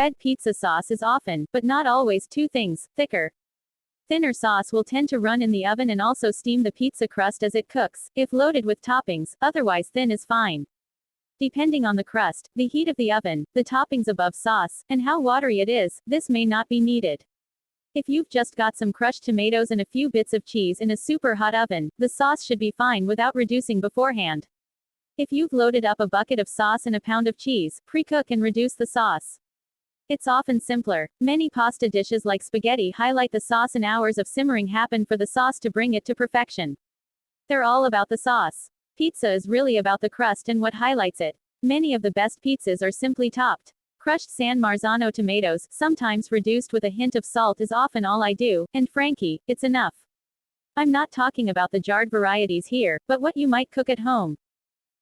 Red pizza sauce is often, but not always, two things, thicker. Thinner sauce will tend to run in the oven and also steam the pizza crust as it cooks, if loaded with toppings, otherwise thin is fine. Depending on the crust, the heat of the oven, the toppings above sauce, and how watery it is, this may not be needed. If you've just got some crushed tomatoes and a few bits of cheese in a super hot oven, the sauce should be fine without reducing beforehand. If you've loaded up a bucket of sauce and a pound of cheese, pre-cook and reduce the sauce. It's often simpler. Many pasta dishes like spaghetti highlight the sauce, and hours of simmering happen for the sauce to bring it to perfection. They're all about the sauce. Pizza is really about the crust and what highlights it. Many of the best pizzas are simply topped. Crushed San Marzano tomatoes, sometimes reduced with a hint of salt, is often all I do, and Frankie, it's enough. I'm not talking about the jarred varieties here, but what you might cook at home.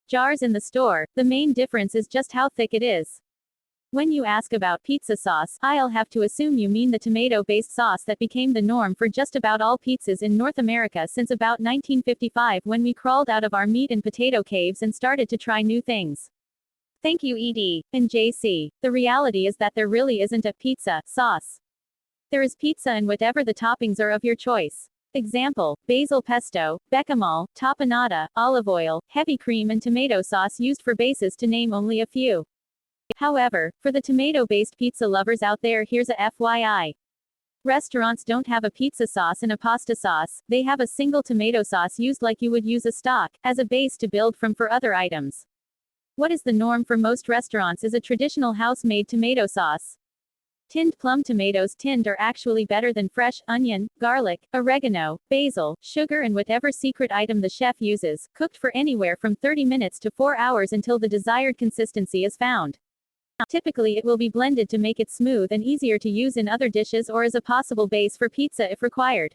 Jars in the store, the main difference is just how thick it is. When you ask about pizza sauce, I'll have to assume you mean the tomato-based sauce that became the norm for just about all pizzas in North America since about 1955, when we crawled out of our meat and potato caves and started to try new things. Thank you, Ed. And JC. The reality is that there really isn't a pizza sauce. There is pizza and whatever the toppings are of your choice. Example, basil pesto, bechamel, tapenade, olive oil, heavy cream and tomato sauce used for bases, to name only a few. However, for the tomato-based pizza lovers out there, here's a FYI. Restaurants don't have a pizza sauce and a pasta sauce, they have a single tomato sauce used like you would use a stock, as a base to build from for other items. What is the norm for most restaurants is a traditional house-made tomato sauce. Tinned plum tomatoes. Tinned are actually better than fresh. Onion, garlic, oregano, basil, sugar and whatever secret item the chef uses, cooked for anywhere from 30 minutes to 4 hours until the desired consistency is found. Typically it will be blended to make it smooth and easier to use in other dishes or as a possible base for pizza if required.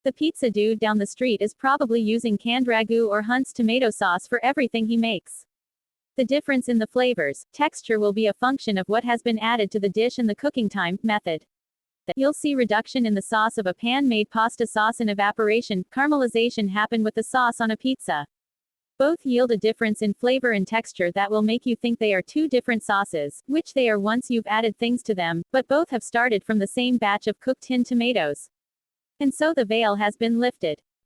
The pizza dude down the street is probably using canned ragu or Hunt's tomato sauce for everything he makes. The difference in the flavors, texture will be a function of what has been added to the dish and the cooking time, method. You'll see reduction in the sauce of a pan-made pasta sauce and evaporation, caramelization happen with the sauce on a pizza. Both yield a difference in flavor and texture that will make you think they are two different sauces, which they are once you've added things to them, but both have started from the same batch of cooked tinned tomatoes. And so the veil has been lifted.